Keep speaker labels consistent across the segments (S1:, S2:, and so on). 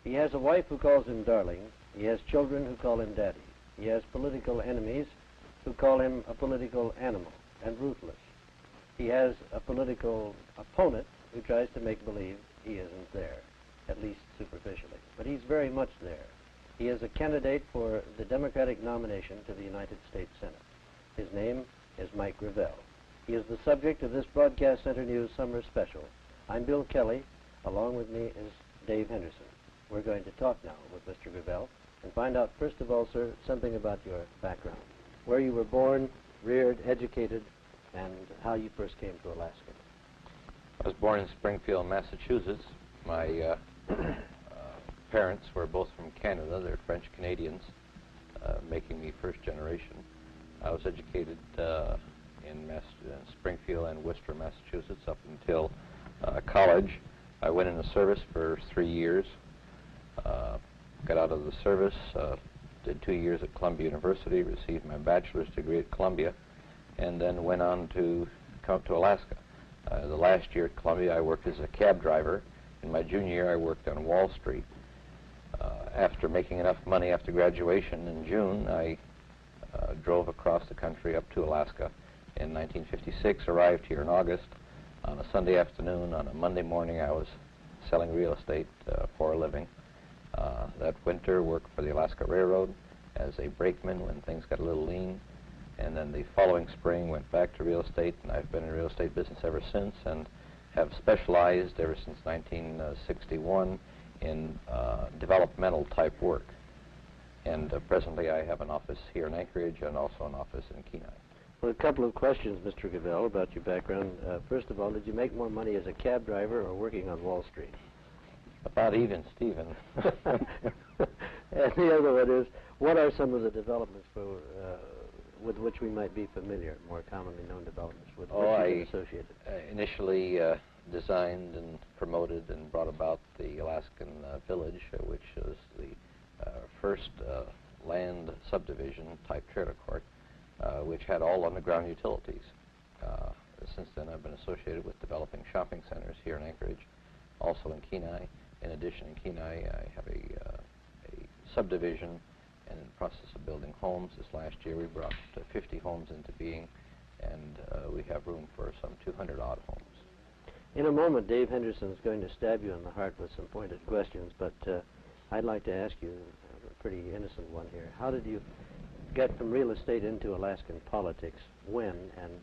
S1: He has a wife who calls him darling. He has children who call him daddy. He has political enemies who call him a political animal and ruthless. He has a political opponent who tries to make believe he isn't there, at least superficially. But he's very much there. He is a candidate for the Democratic nomination to the United States Senate. His name is Mike Gravel. He is the subject of this Broadcast Center News Summer Special. I'm Bill Kelly. Along with me is Dave Henderson. We're going to talk now with Mr. Gravel and find out, first of all, sir, something about your background, where you were born, reared, educated, and how you first came to Alaska.
S2: I was born in Springfield, Massachusetts. My parents were both from Canada. They're French Canadians, making me first generation. I was educated in Springfield and Worcester, Massachusetts, up until college. I went into service for 3 years, got out of the service, did 2 years at Columbia University, received my bachelor's degree at Columbia, and then went on to come to Alaska. The last year at Columbia, I worked as a cab driver. In my junior year, I worked on Wall Street. After making enough money after graduation in June, I drove across the country up to Alaska. In 1956, arrived here in August. On a Sunday afternoon, on a Monday morning, I was selling real estate for a living. That winter, worked for the Alaska Railroad as a brakeman when things got a little lean. And then the following spring, went back to real estate, and I've been in the real estate business ever since, and have specialized ever since 1961 in developmental type work. And presently I have an office here in Anchorage and also an office in Kenai.
S1: Well, a couple of questions, Mr. Gravel, about your background. First of all, did you make more money as a cab driver or working on Wall Street?
S2: About even, Stephen.
S1: And the other one is, what are some of the developments with which we might be familiar, more commonly known developments with which you've been associated?
S2: Initially designed and promoted and brought about the Alaskan Village, which was the first land subdivision type trailer court, which had all underground utilities. Since then, I've been associated with developing shopping centers here in Anchorage, also in Kenai. In addition, in Kenai, I have a subdivision and in the process of building homes. This last year, we brought 50 homes into being, and we have room for some 200-odd homes.
S1: In a moment, Dave Henderson is going to stab you in the heart with some pointed questions, but I'd like to ask you a pretty innocent one here. How did you get from real estate into Alaskan politics? When? And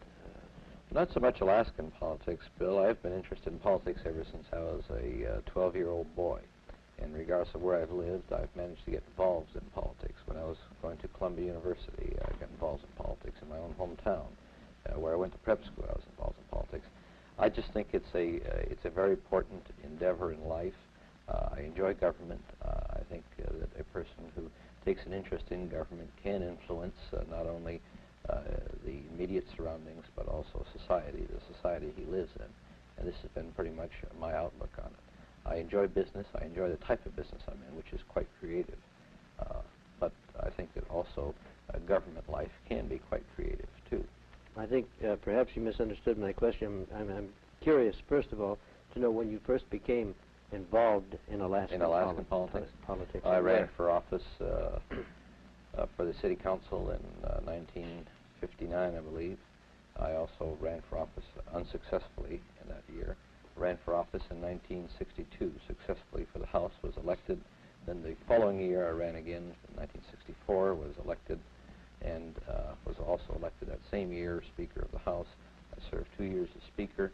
S2: not so much Alaskan politics, Bill. I've been interested in politics ever since I was a 12-year-old boy. And regardless of where I've lived, I've managed to get involved in politics. When I was going to Columbia University, I got involved in politics in my own hometown. Where I went to prep school, I was involved in politics. I just think it's a very important endeavor in life. I enjoy government. I think that a person who takes an interest in government can influence not only the immediate surroundings, but also society, the society he lives in. And this has been pretty much my outlook on it. I enjoy business. I enjoy the type of business I'm in, which is quite creative. But I think that also government life can be quite creative, too.
S1: I think perhaps you misunderstood my question. I'm curious, first of all, to know when you first became involved in Alaskan
S2: politics.
S1: Politics.
S2: I ran for office for the city council in 1959, I believe. I also ran for office unsuccessfully in that year. Ran for office in 1962 successfully for the House, was elected. Then the following year I ran again in 1964, was elected, and was also elected that same year Speaker of the House. I served 2 years as Speaker.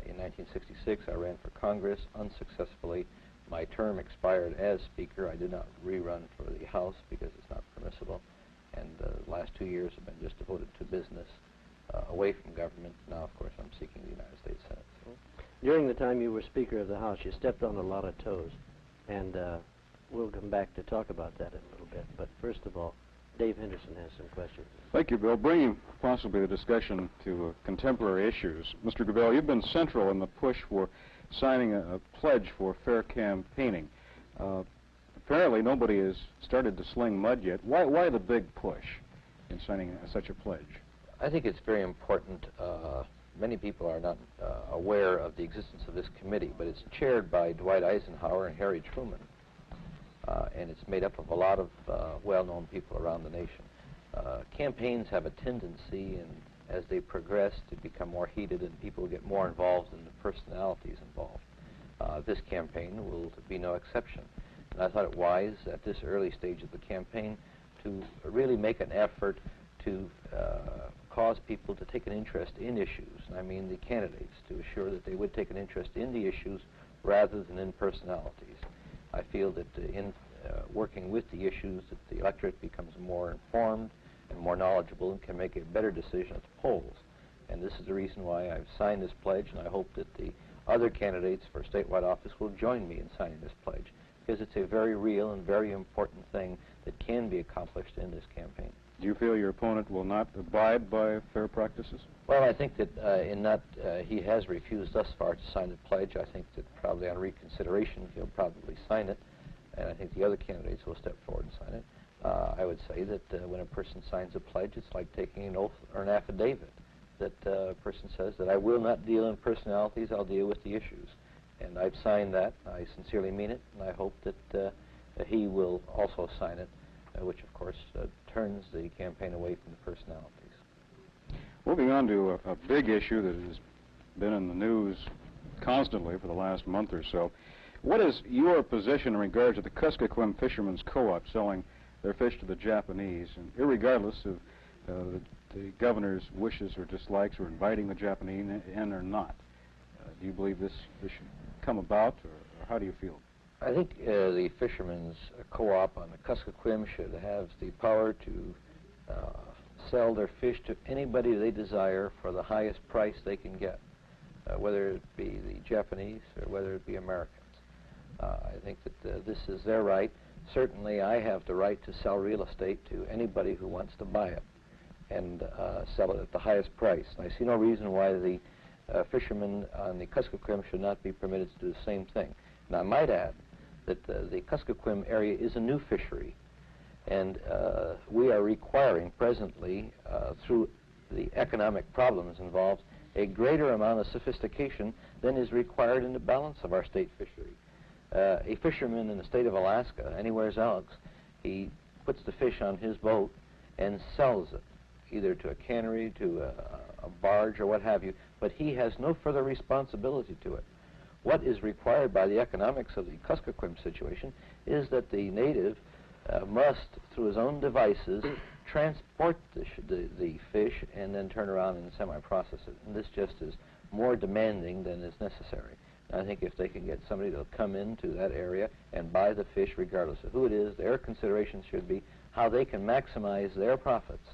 S2: In 1966 I ran for Congress unsuccessfully. My term expired as Speaker. I did not rerun for the House because it's not permissible. And the last 2 years have been just devoted to business, away from government. Now, of course, I'm seeking the United States Senate.
S1: During the time you were Speaker of the House, you stepped on a lot of toes, and we'll come back to talk about that in a little bit. But first of all, Dave Henderson has some questions.
S3: Thank you, Bill. Bringing possibly the discussion to contemporary issues, Mr. Gravel, you've been central in the push for signing a pledge for fair campaigning. Apparently, nobody has started to sling mud yet. Why the big push in signing such a pledge?
S2: I think it's very important. Many people are not aware of the existence of this committee, but it's chaired by Dwight Eisenhower and Harry Truman. and it's made up of a lot of well-known people around the nation. Campaigns have a tendency, and as they progress, to become more heated, and people get more involved in the personalities involved. This campaign will be no exception. And I thought it wise at this early stage of the campaign to really make an effort to cause people to take an interest in issues, and I mean the candidates, to assure that they would take an interest in the issues rather than in personalities. I feel that in working with the issues, that the electorate becomes more informed and more knowledgeable and can make a better decision at the polls. And this is the reason why I've signed this pledge, and I hope that the other candidates for statewide office will join me in signing this pledge, because it's a very real and very important thing that can be accomplished in this campaign.
S3: Do you feel your opponent will not abide by fair practices?
S2: Well, I think that he has refused thus far to sign the pledge. I think that probably on reconsideration he'll probably sign it, and I think the other candidates will step forward and sign it. I would say that when a person signs a pledge, it's like taking an oath or an affidavit, that a person says that I will not deal in personalities, I'll deal with the issues. And I've signed that. I sincerely mean it, and I hope that he will also sign it, which of course turns the campaign away from the personalities.
S3: Moving on to a big issue that has been in the news constantly for the last month or so. What is your position in regard to the Kuskokwim Fishermen's Co-op selling their fish to the Japanese, and irregardless of the governor's wishes or dislikes or inviting the Japanese in or not? Do you believe this should come about, or how do you feel?
S2: I think the fishermen's co-op on the Kuskokwim should have the power to sell their fish to anybody they desire for the highest price they can get, whether it be the Japanese or whether it be Americans. I think that this is their right. Certainly I have the right to sell real estate to anybody who wants to buy it and sell it at the highest price. And I see no reason why the fishermen on the Kuskokwim should not be permitted to do the same thing. And I might add that the Kuskokwim area is a new fishery, and we are requiring presently, through the economic problems involved, a greater amount of sophistication than is required in the balance of our state fishery. A fisherman in the state of Alaska, anywhere else, he puts the fish on his boat and sells it, either to a cannery, to a barge, or what have you, but he has no further responsibility to it. What is required by the economics of the Kuskokwim situation is that the native must, through his own devices, transport the fish and then turn around and semi-process it. And this just is more demanding than is necessary. And I think if they can get somebody to come into that area and buy the fish regardless of who it is, their considerations should be how they can maximize their profits.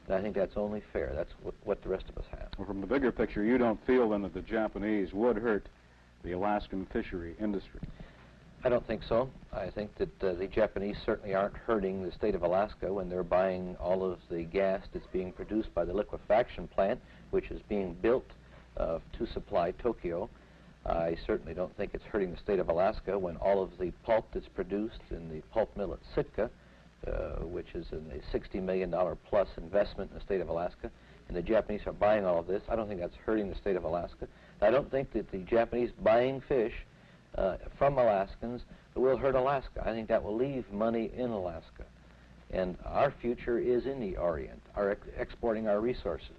S2: And I think that's only fair. That's what the rest of us have.
S3: Well, from the bigger picture, you don't feel then that the Japanese would hurt the Alaskan fishery industry?
S2: I don't think so. I think that the Japanese certainly aren't hurting the state of Alaska when they're buying all of the gas that's being produced by the liquefaction plant, which is being built to supply Tokyo. I certainly don't think it's hurting the state of Alaska when all of the pulp that's produced in the pulp mill at Sitka, which is a $60 million plus investment in the state of Alaska, and the Japanese are buying all of this. I don't think that's hurting the state of Alaska. I don't think that the Japanese buying fish from Alaskans will hurt Alaska. I think that will leave money in Alaska. And our future is in the Orient, exporting our resources.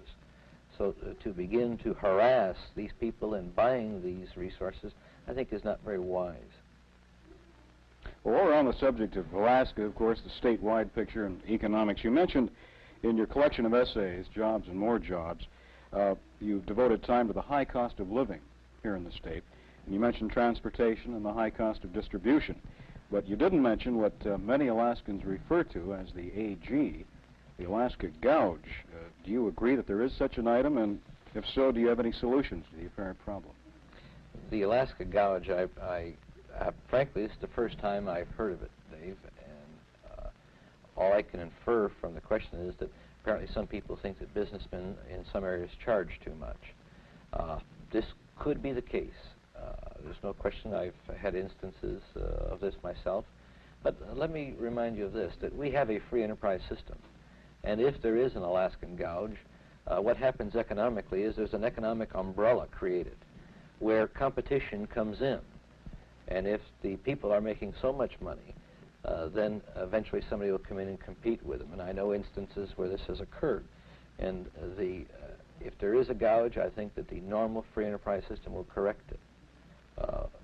S2: So to begin to harass these people in buying these resources, I think is not very wise.
S3: Well, while we're on the subject of Alaska, of course, the statewide picture and economics, you mentioned in your collection of essays, Jobs and More Jobs, you devoted time to the high cost of living here in the state. And you mentioned transportation and the high cost of distribution. But you didn't mention what many Alaskans refer to as the AG, the Alaska gouge. Do you agree that there is such an item? And if so, do you have any solutions to the apparent problem?
S2: The Alaska gouge, frankly, this is the first time I've heard of it, Dave. And all I can infer from the question is that apparently some people think that businessmen in some areas charge too much. This could be the case. There's no question I've had instances of this myself. But let me remind you of this, that we have a free enterprise system. And if there is an Alaskan gouge, what happens economically is there's an economic umbrella created where competition comes in. And if the people are making so much money then eventually somebody will come in and compete with them. And I know instances where this has occurred. And if there is a gouge, I think that the normal free enterprise system will correct it.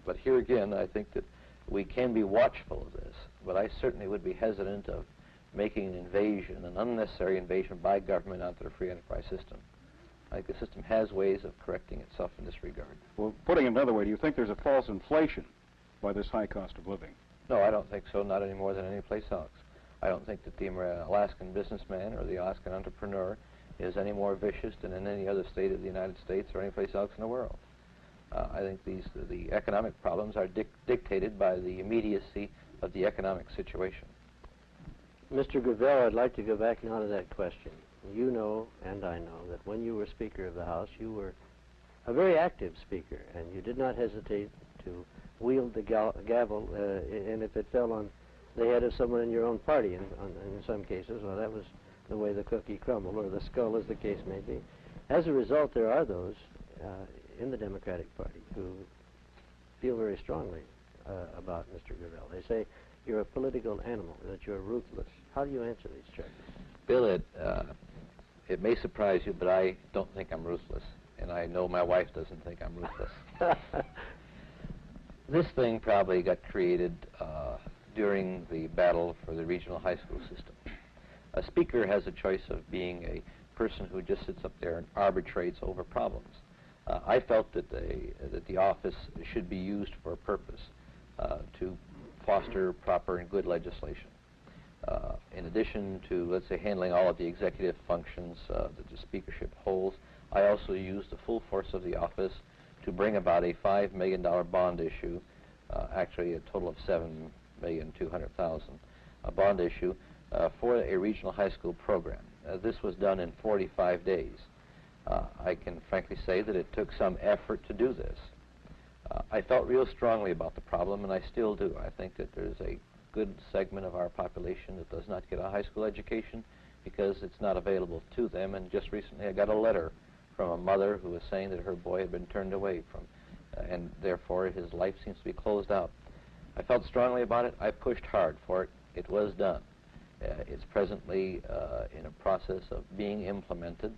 S2: But here again, I think that we can be watchful of this, but I certainly would be hesitant of making an invasion, an unnecessary invasion by government onto the free enterprise system. I think the system has ways of correcting itself in this regard.
S3: Well, putting it another way, do you think there's a false inflation by this high cost of living?
S2: No, I don't think so, not any more than any place else. I don't think that the Alaskan businessman or the Alaskan entrepreneur is any more vicious than in any other state of the United States or any place else in the world. I think the economic problems are dictated by the immediacy of the economic situation.
S1: Mr. Gravel, I'd like to go back now to that question. You know, and I know, that when you were Speaker of the House, you were a very active speaker, and you did not hesitate to wield the gavel, and if it fell on the head of someone in your own party, in some cases, well, that was the way the cookie crumbled, or the skull, as the case may be. As a result, there are those in the Democratic Party who feel very strongly about Mr. Gravel. They say you're a political animal, that you're ruthless. How do you answer these charges?
S2: Bill, it may surprise you, but I don't think I'm ruthless, and I know my wife doesn't think I'm ruthless. This thing probably got created during the battle for the regional high school system. A speaker has a choice of being a person who just sits up there and arbitrates over problems. I felt that the office should be used for a purpose, to foster proper and good legislation. In addition to, let's say, handling all of the executive functions that the speakership holds, I also used the full force of the office to bring about a $5 million bond issue, actually a total of $7,200,000, a bond issue for a regional high school program. This was done in 45 days. I can frankly say that it took some effort to do this. I felt real strongly about the problem, and I still do. I think that there's a good segment of our population that does not get a high school education because it's not available to them, and just recently I got a letter from a mother who was saying that her boy had been turned away from, and therefore his life seems to be closed out. I felt strongly about it. I pushed hard for it. It was done. It's presently in a process of being implemented.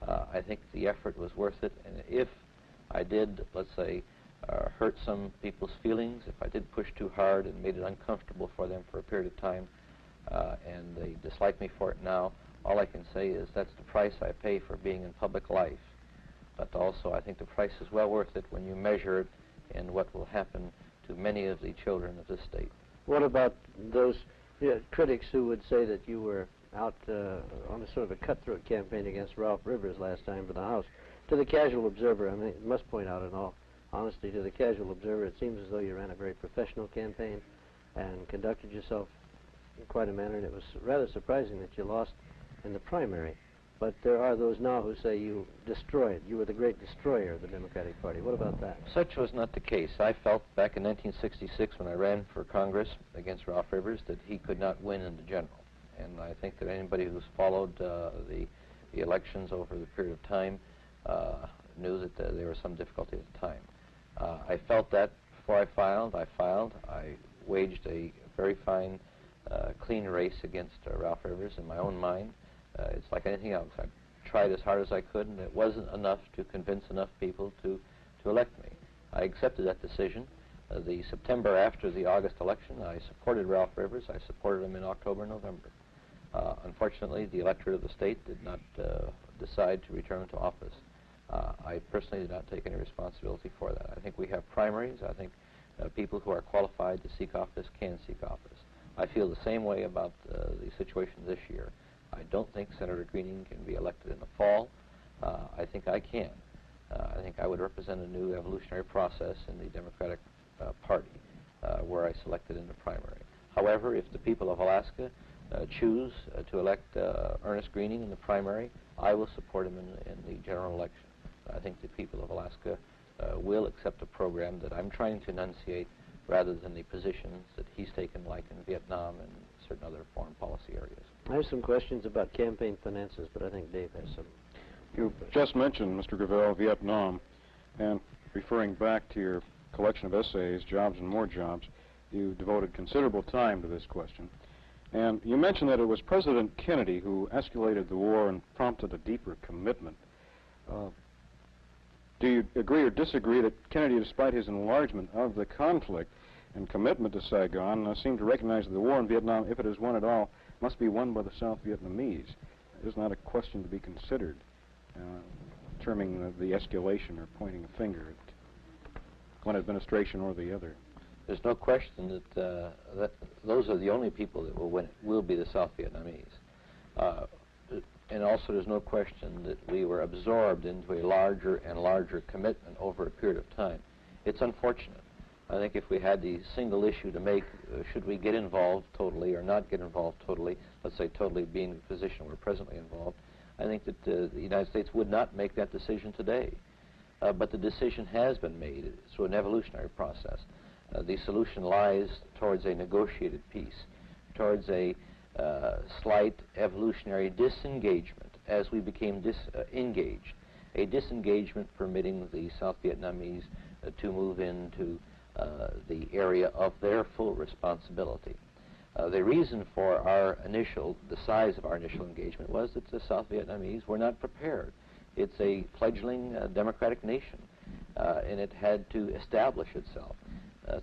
S2: I think the effort was worth it, and if I did, let's say, hurt some people's feelings, if I did push too hard and made it uncomfortable for them for a period of time, and they dislike me for it now, all I can say is that's the price I pay for being in public life. But also I think the price is well worth it when you measure it in what will happen to many of the children of this state.
S1: What about those critics who would say that you were out on a sort of a cutthroat campaign against Ralph Rivers last time for the House? To the casual observer, I mean, I must point out in all honesty, to the casual observer, it seems as though you ran a very professional campaign and conducted yourself in quite a manner, and it was rather surprising that you lost in the primary. But there are those now who say you destroyed. You were the great destroyer of the Democratic Party. What about that?
S2: Such was not the case. I felt back in 1966 when I ran for Congress against Ralph Rivers that he could not win in the general. And I think that anybody who's followed the elections over the period of time knew that there was some difficulty at the time. I felt that before I filed. I waged a very fine, clean race against Ralph Rivers in my own mind. It's like anything else. I tried as hard as I could, and it wasn't enough to convince enough people to elect me. I accepted that decision. The September after the August election, I supported Ralph Rivers. I supported him in October and November. Unfortunately, the electorate of the state did not decide to return to office. I personally did not take any responsibility for that. I think we have primaries. I think people who are qualified to seek office can seek office. I feel the same way about the situation this year. I don't think Senator Greening can be elected in the fall. I think I can. I think I would represent a new evolutionary process in the Democratic Party were I selected in the primary. However, if the people of Alaska choose to elect Ernest Greening in the primary, I will support him in the general election. I think the people of Alaska will accept a program that I'm trying to enunciate rather than the positions that he's taken, like in Vietnam and certain other foreign policy areas.
S1: I have some questions about campaign finances, but I think Dave has some.
S3: You just mentioned, Mr. Gravel, Vietnam, and referring back to your collection of essays, Jobs and More Jobs, You devoted considerable time to this question. And you mentioned that it was President Kennedy who escalated the war and prompted a deeper commitment. Do you agree or disagree that Kennedy, despite his enlargement of the conflict and commitment to Saigon, seemed to recognize that the war in Vietnam, if it is won at all, must be won by the South Vietnamese? It is not a question to be considered, terming the escalation or pointing a finger at one administration or the other.
S2: There's no question that, that those are the only people that will win it, will be the South Vietnamese. And also there's no question that we were absorbed into a larger and larger commitment over a period of time. It's unfortunate. I think if we had the single issue to make, should we get involved totally or not get involved totally, let's say totally being the position we're presently involved, I think that the United States would not make that decision today. But the decision has been made through an evolutionary process. The solution lies towards a negotiated peace, towards a slight evolutionary disengagement as we became engaged, a disengagement permitting the South Vietnamese to move into the area of their full responsibility. The reason for the size of our initial engagement was that the South Vietnamese were not prepared. It's a fledgling democratic nation, and it had to establish itself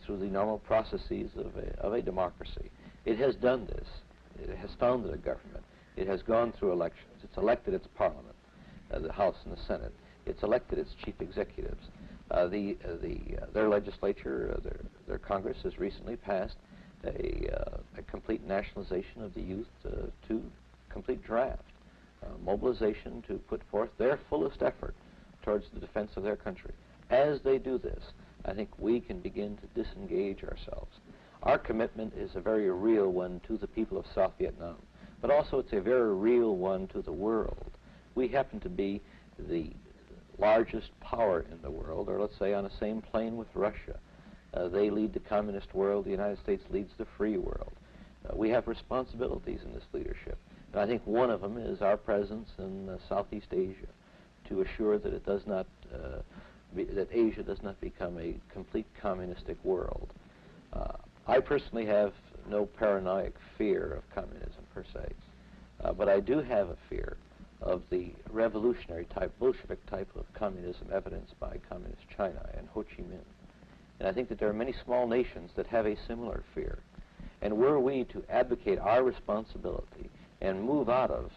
S2: through the normal processes of a democracy. It has done this. It has founded a government. It has gone through elections. It's elected its parliament, the House and the Senate. It's elected its chief executives. Their legislature, their Congress has recently passed a complete nationalization of the youth to complete draft, mobilization to put forth their fullest effort towards the defense of their country. As they do this, I think we can begin to disengage ourselves. Our commitment is a very real one to the people of South Vietnam, but also it's a very real one to the world. We happen to be the largest power in the world, or let's say on the same plane with Russia. They lead the communist world, the United States leads the free world. We have responsibilities in this leadership, and I think one of them is our presence in Southeast Asia to assure that it does not, that Asia does not become a complete communistic world. I personally have no paranoid fear of communism per se, but I do have a fear of the revolutionary type, Bolshevik type of communism evidenced by Communist China and Ho Chi Minh. And I think that there are many small nations that have a similar fear. And were we to advocate our responsibility and move out of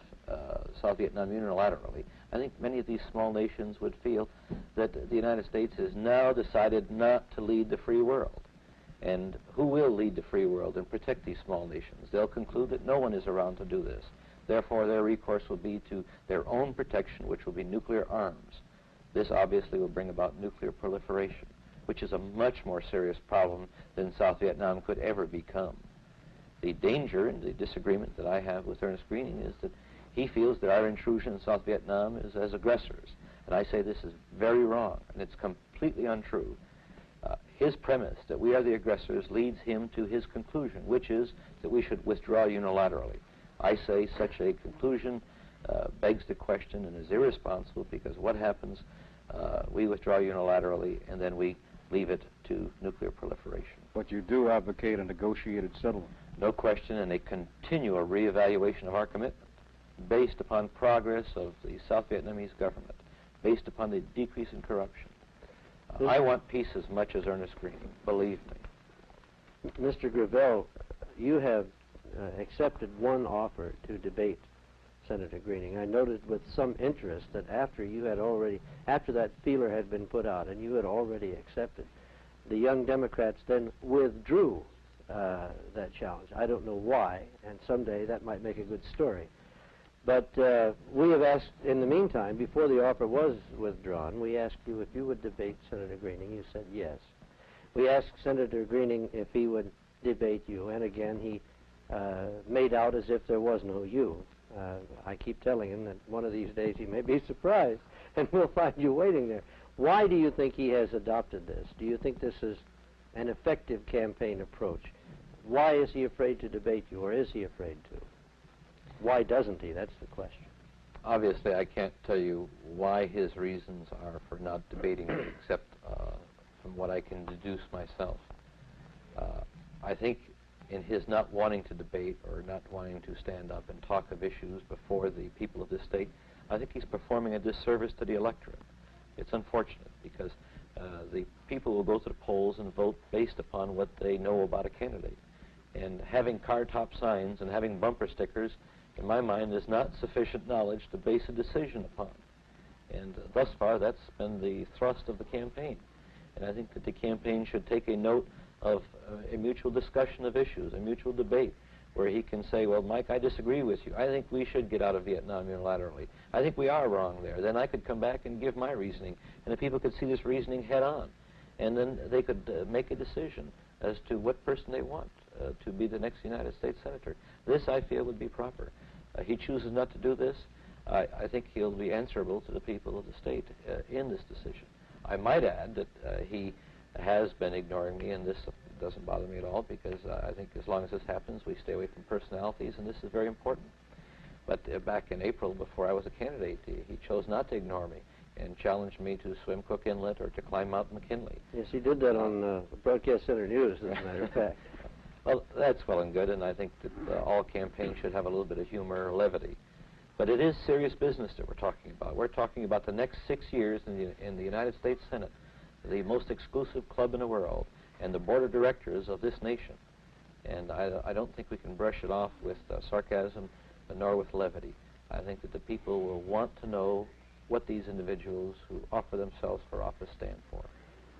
S2: South Vietnam unilaterally, I think many of these small nations would feel that the United States has now decided not to lead the free world. And who will lead the free world and protect these small nations? They'll conclude that no one is around to do this. Therefore, their recourse will be to their own protection, which will be nuclear arms. This obviously will bring about nuclear proliferation, which is a much more serious problem than South Vietnam could ever become. The danger and the disagreement that I have with Ernest Greening is that he feels that our intrusion in South Vietnam is as aggressors. And I say this is very wrong, and it's completely untrue. His premise that we are the aggressors leads him to his conclusion, which is that we should withdraw unilaterally. I say such a conclusion begs the question and is irresponsible, because what happens? We withdraw unilaterally and then we leave it to nuclear proliferation.
S3: But you do advocate a negotiated settlement.
S2: No question, and a continual reevaluation of our commitment based upon progress of the South Vietnamese government, based upon the decrease in corruption. I want peace as much as Ernest Greening, believe me.
S1: Mr. Gravel, you have accepted one offer to debate Senator Greening. I noted with some interest that after that feeler had been put out and you had already accepted, the Young Democrats then withdrew that challenge. I don't know why, and someday that might make a good story. But we have asked, in the meantime, before the offer was withdrawn, we asked you if you would debate Senator Greening. You said yes. We asked Senator Greening if he would debate you, and again he made out as if there was no you. I keep telling him that one of these days he may be surprised, and we'll find you waiting there. Why do you think he has adopted this? Do you think this is an effective campaign approach? Why is he afraid to debate you, or is he afraid to? Why doesn't he? That's the question.
S2: Obviously, I can't tell you why his reasons are for not debating me, except from what I can deduce myself. I think in his not wanting to debate or not wanting to stand up and talk of issues before the people of this state, I think he's performing a disservice to the electorate. It's unfortunate because the people will go to the polls and vote based upon what they know about a candidate. And having car-top signs and having bumper stickers, in my mind, is not sufficient knowledge to base a decision upon. And thus far, that's been the thrust of the campaign. And I think that the campaign should take a note of a mutual discussion of issues, a mutual debate, where he can say, well, Mike, I disagree with you. I think we should get out of Vietnam unilaterally. I think we are wrong there. Then I could come back and give my reasoning, and the people could see this reasoning head on. And then they could make a decision as to what person they want to be the next United States Senator. This, I feel, would be proper. He chooses not to do this. I think he'll be answerable to the people of the state in this decision. I might add that he has been ignoring me, and this doesn't bother me at all, because I think as long as this happens, we stay away from personalities, and this is very important. But back in April, before I was a candidate, he chose not to ignore me and challenged me to swim Cook Inlet or to climb Mount McKinley.
S1: Yes, he did that on Broadcast Center News, as a matter of fact.
S2: Well, that's well and good, and I think that all campaigns should have a little bit of humor or levity. But it is serious business that we're talking about. We're talking about the next 6 years in the United States Senate, the most exclusive club in the world, and the board of directors of this nation. And I don't think we can brush it off with sarcasm nor with levity. I think that the people will want to know what these individuals who offer themselves for office stand for.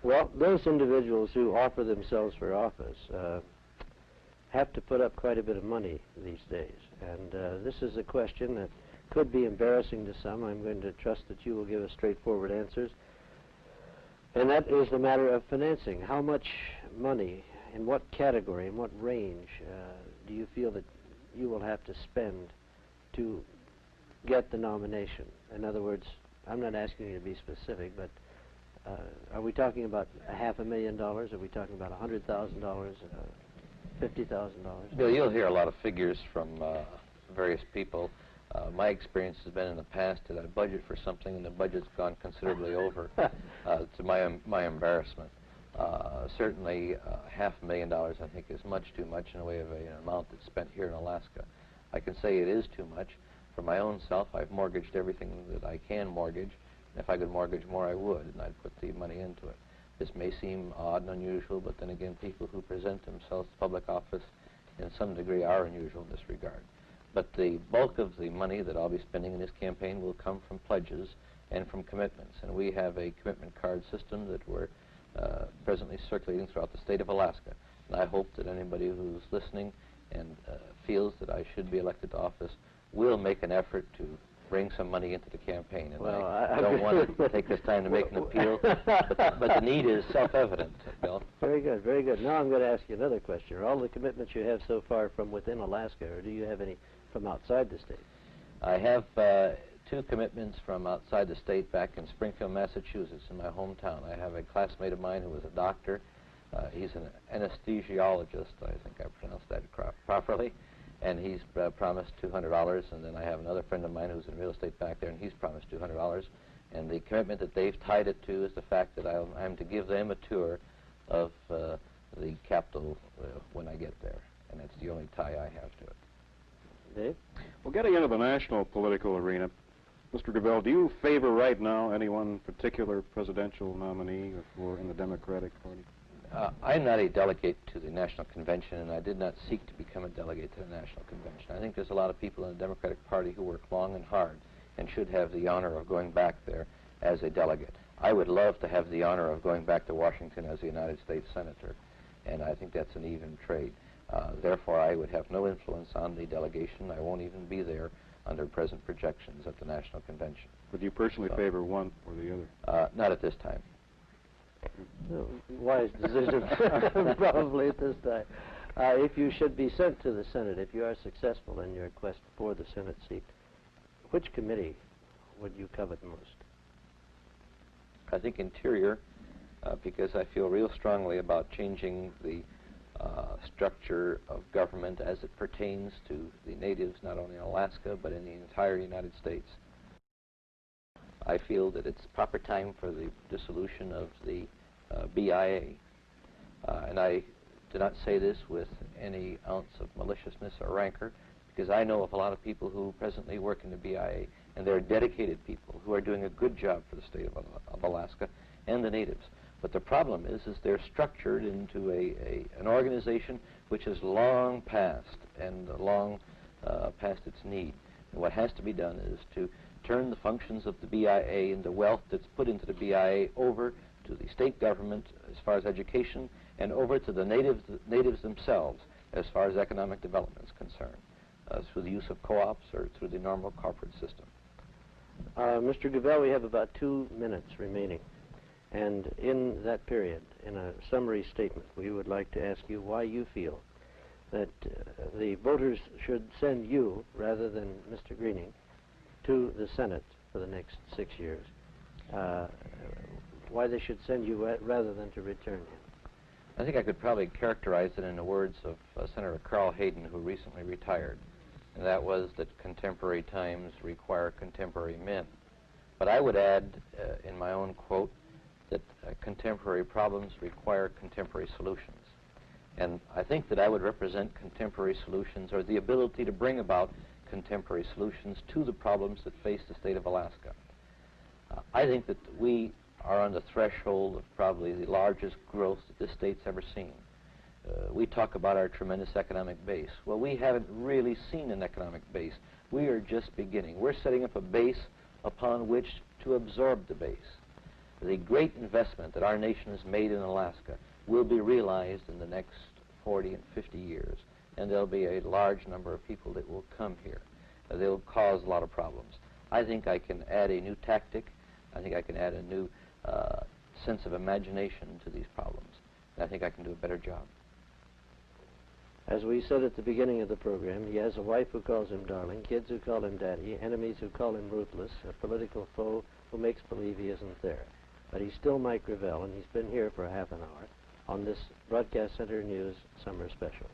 S1: Well, those individuals who offer themselves for office have to put up quite a bit of money these days. And this is a question that could be embarrassing to some. I'm going to trust that you will give us straightforward answers. And that is the matter of financing. How much money, in what category, in what range, do you feel that you will have to spend to get the nomination? In other words, I'm not asking you to be specific, but are we talking about $500,000? Are we talking about $100,000, $50,000?
S2: Bill, you'll hear a lot of figures from various people. My experience has been in the past that I budget for something and the budget's gone considerably over to my embarrassment. Certainly $500,000 I think is much too much in the way of an amount that's spent here in Alaska. I can say it is too much. For my own self, I've mortgaged everything that I can mortgage. If I could mortgage more, I would, and I'd put the money into it. This may seem odd and unusual, but then again, people who present themselves to public office in some degree are unusual in this regard. But the bulk of the money that I'll be spending in this campaign will come from pledges and from commitments. And we have a commitment card system that we're presently circulating throughout the state of Alaska. And I hope that anybody who's listening and feels that I should be elected to office will make an effort to bring some money into the campaign. And
S1: well,
S2: I don't want to take this time to make an appeal, but the need is self-evident, Bill.
S1: Very good, very good. Now I'm going to ask you another question. Are all the commitments you have so far from within Alaska, or do you have any from outside the state?
S2: I have 2 commitments from outside the state back in Springfield, Massachusetts, in my hometown. I have a classmate of mine who was a doctor. He's an anesthesiologist. I think I pronounced that properly. And he's promised $200. And then I have another friend of mine who's in real estate back there, and he's promised $200. And the commitment that they've tied it to is the fact that I'm to give them a tour of the Capitol when I get there. And that's the only tie I have to it.
S1: Dave?
S3: Well, getting into the national political arena, Mr. Gravel, do you favor right now any one particular presidential nominee in the Democratic Party?
S2: I'm not a delegate to the National Convention, and I did not seek to become a delegate to the National Convention. I think there's a lot of people in the Democratic Party who work long and hard and should have the honor of going back there as a delegate. I would love to have the honor of going back to Washington as a United States Senator, and I think that's an even trade. Therefore, I would have no influence on the delegation. I won't even be there under present projections at the National Convention.
S3: Would you personally favor one or the other?
S2: Not at this time.
S1: Wise decision, probably at this time. If you should be sent to the Senate, if you are successful in your quest for the Senate seat, which committee would you covet most?
S2: I think Interior, because I feel real strongly about changing the structure of government as it pertains to the natives, not only in Alaska, but in the entire United States. I feel that it's proper time for the dissolution of the BIA. And I do not say this with any ounce of maliciousness or rancor, because I know of a lot of people who presently work in the BIA, and they're dedicated people who are doing a good job for the state of Alaska and the natives. But the problem is they're structured into an organization which is long past and long past its need. And what has to be done is to turn the functions of the BIA and the wealth that's put into the BIA over to the state government as far as education, and over to the natives themselves as far as economic development is concerned, through the use of co-ops or through the normal corporate system.
S1: Mr. Gavelle, we have about 2 minutes remaining. And in that period, in a summary statement, we would like to ask you why you feel that the voters should send you, rather than Mr. Greening, to the Senate for the next 6 years. Why they should send you rather than to return him.
S2: I think I could probably characterize it in the words of Senator Carl Hayden, who recently retired, and that was that contemporary times require contemporary men. But I would add, in my own quote, that contemporary problems require contemporary solutions. And I think that I would represent contemporary solutions, or the ability to bring about contemporary solutions to the problems that face the state of Alaska. I think that we are on the threshold of probably the largest growth that this state's ever seen. We talk about our tremendous economic base. Well, we haven't really seen an economic base. We are just beginning. We're setting up a base upon which to absorb the base. The great investment that our nation has made in Alaska will be realized in the next 40 and 50 years, and there'll be a large number of people that will come here. They'll cause a lot of problems. I think I can add a new tactic. I think I can add a new sense of imagination to these problems. And I think I can do a better job.
S1: As we said at the beginning of the program, he has a wife who calls him darling, kids who call him daddy, enemies who call him ruthless, a political foe who makes believe he isn't there. But he's still Mike Gravelle, and he's been here for a half an hour on this Broadcast Center News Summer Special.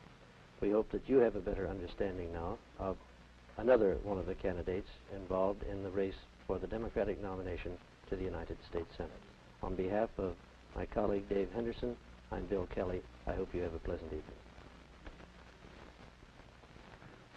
S1: We hope that you have a better understanding now of another one of the candidates involved in the race for the Democratic nomination to the United States Senate. On behalf of my colleague Dave Henderson, I'm Bill Kelly. I hope you have a pleasant evening.